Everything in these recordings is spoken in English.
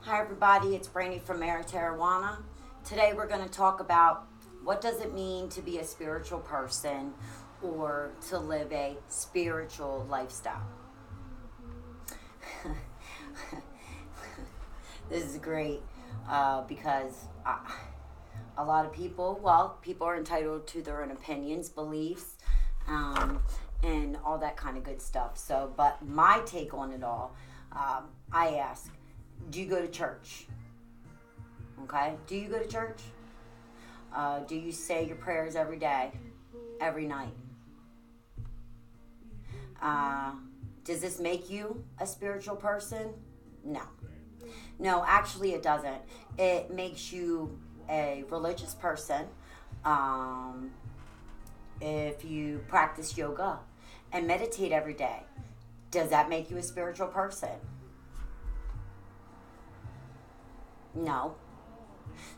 Hi everybody, it's Brandy from Maritarotjuana. Today we're going to talk about what does it mean to be a spiritual person or to live a spiritual lifestyle. This is great because a lot of people are entitled to their own opinions, beliefs, and all that kind of good stuff. So, but my take on it all, I ask, do you go to church? Okay, do you go to church? Do you say your prayers every day, every night? Does this make you a spiritual person? No. No, actually it doesn't. It makes you a religious person. If you practice yoga and meditate every day, does that make you a spiritual person? No.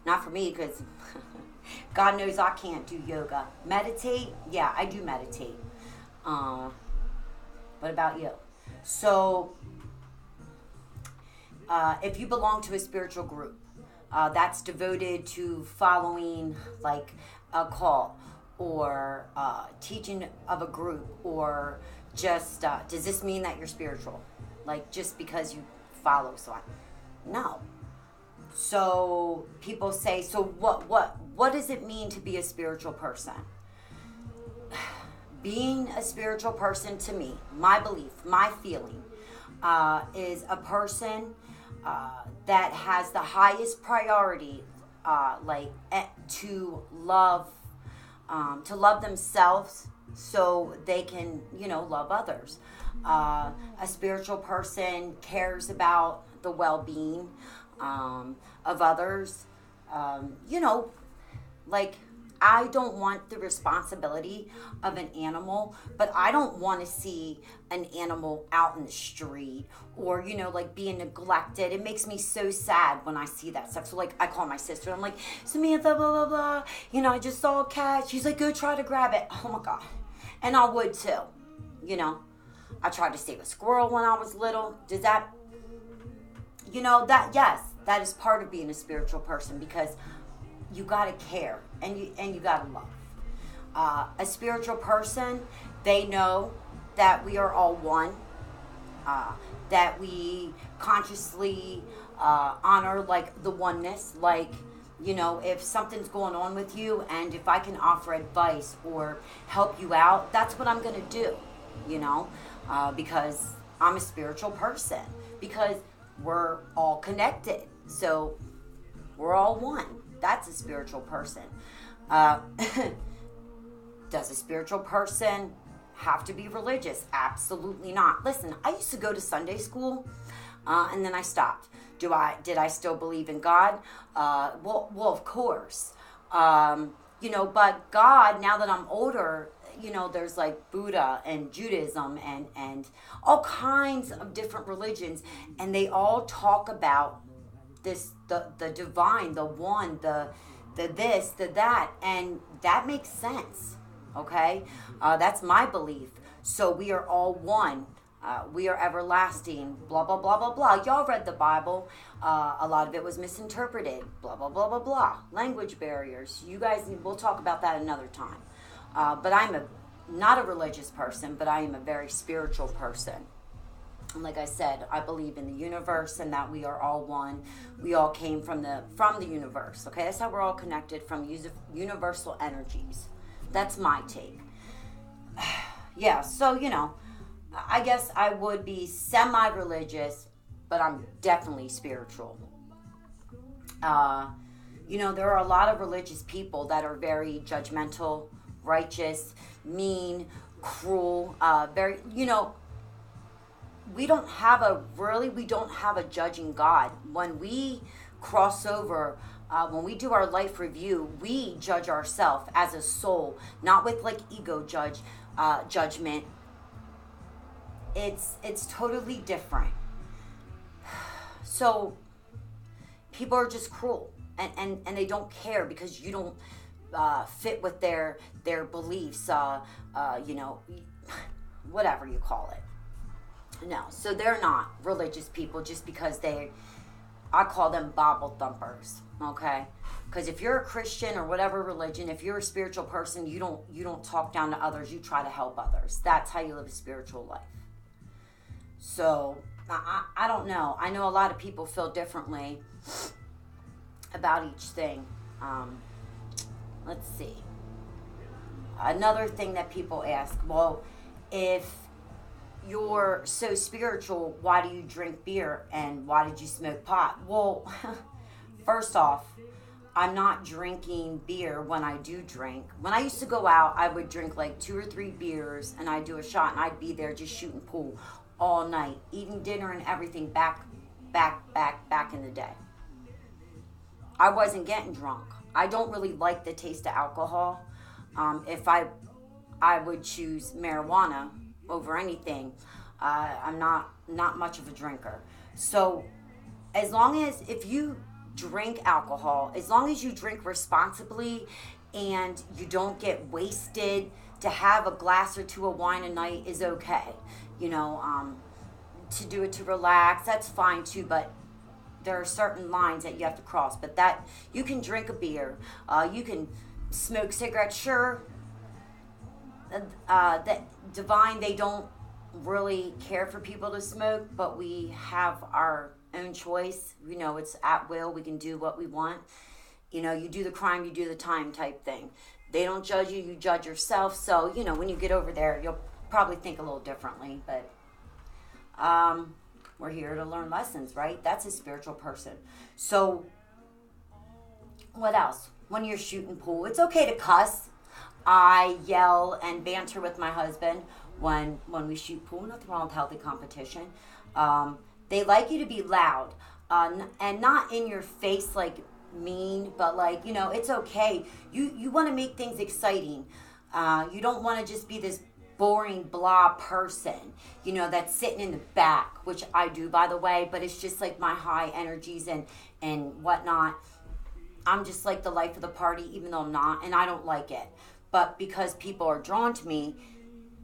Not for me, because God knows I can't do yoga. Meditate? Yeah, I do meditate. What about you? So, if you belong to a spiritual group that's devoted to following like a call or teaching of a group, or just does this mean that you're spiritual? Like just because you follow someone? No. So people say, so what does it mean to be a spiritual person? Being a spiritual person, to me, my belief, my feeling, is a person that has the highest priority, to love themselves, so they can, love others. A spiritual person cares about the well-being of others. Like, I don't want the responsibility of an animal, but I don't want to see an animal out in the street or, like being neglected. It makes me so sad when I see that stuff. So, like, I call my sister. I'm like, Samantha, blah, blah, blah. I just saw a cat. She's like, go try to grab it. Oh, my God. And I would, too. I tried to save a squirrel when I was little. Does that, yes, that is part of being a spiritual person, because you gotta care and you gotta love. A spiritual person, they know that we are all one, that we consciously honor like the oneness. Like, if something's going on with you and if I can offer advice or help you out, that's what I'm gonna do, because I'm a spiritual person, because we're all connected. So we're all one. That's a spiritual person. Does a spiritual person have to be religious? Absolutely not. Listen, I used to go to Sunday school, and then I stopped. Did I still believe in God? Well, of course. But God, now that I'm older, there's like Buddha and Judaism and all kinds of different religions, and they all talk about this, the divine, the one, the this, the that, and that makes sense. Okay, that's my belief. So we are all one. We are everlasting. Blah blah blah blah blah. Y'all read the Bible. A lot of it was misinterpreted. Blah blah blah blah blah. Language barriers. You guys, we'll talk about that another time. But I'm not a religious person, but I am a very spiritual person. And like I said, I believe in the universe and that we are all one. We all came from the universe. Okay, that's how we're all connected, from universal energies. That's my take. Yeah, so I guess I would be semi-religious, but I'm definitely spiritual. There are a lot of religious people that are very judgmental, righteous, mean, cruel, very, we don't have a judging God. When we cross over, when we do our life review, we judge ourselves as a soul, not with like ego judgment. It's totally different. So people are just cruel, and they don't care because you don't fit with their beliefs, whatever you call it. No, so they're not religious people just because they I call them Bible thumpers, okay? Because if you're a Christian or whatever religion, if you're a spiritual person, you don't talk down to others. You try to help others. That's how you live a spiritual life. So I don't know. I know a lot of people feel differently about each thing. Let's see. Another thing that people ask, well, if you're so spiritual, why do you drink beer and why did you smoke pot? Well, first off, I'm not drinking beer when I do drink. When I used to go out, I would drink like 2 or 3 beers and I'd do a shot and I'd be there just shooting pool all night, eating dinner and everything back in the day. I wasn't getting drunk. I don't really like the taste of alcohol. If I would choose marijuana over anything. I'm not much of a drinker. So as long as, if you drink alcohol, as long as you drink responsibly and you don't get wasted, to have a glass or 2 of wine a night is okay. You know, to do it to relax, that's fine too, but there are certain lines that you have to cross. But that, you can drink a beer, you can smoke cigarettes, sure. That Divine, they don't really care for people to smoke, but we have our own choice. You know, it's at will. We can do what we want. You know, you do the crime, you do the time type thing. They don't judge you, you judge yourself. So, you know, when you get over there, you'll probably think a little differently. But we're here to learn lessons, right? That's a spiritual person. So what else? When you're shooting pool, it's okay to cuss. I yell and banter with my husband when we shoot pool. Nothing wrong with healthy competition. They like you to be loud and not in your face like mean, but like, you know, it's okay. You want to make things exciting. You don't want to just be this boring blah person, you know, that's sitting in the back, which I do, by the way, but it's just like my high energies and whatnot. I'm just like the life of the party, even though I'm not, and I don't like it. But because people are drawn to me,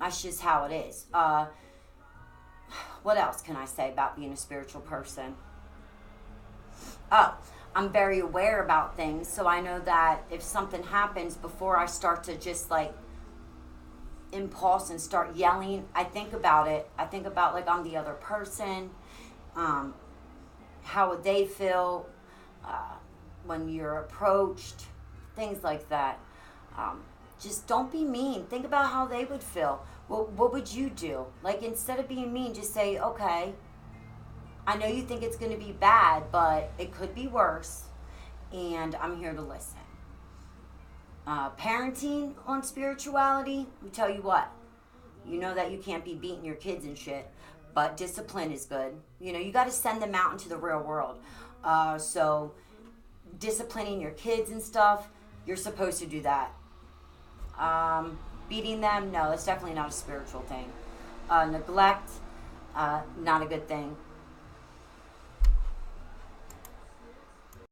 that's just how it is. What else can I say about being a spiritual person? Oh, I'm very aware about things, so I know that if something happens, before I start to just like impulse and start yelling, I think about it. I think about like I'm the other person. How would they feel when you're approached? Things like that. Just don't be mean. Think about how they would feel. What would you do? Like, instead of being mean, just say, okay, I know you think it's going to be bad, but it could be worse, and I'm here to listen. Parenting on spirituality, we tell you what, you know that you can't be beating your kids and shit, but discipline is good. You know, you got to send them out into the real world. So disciplining your kids and stuff, you're supposed to do that. Beating them, no, that's definitely not a spiritual thing. Neglect, not a good thing.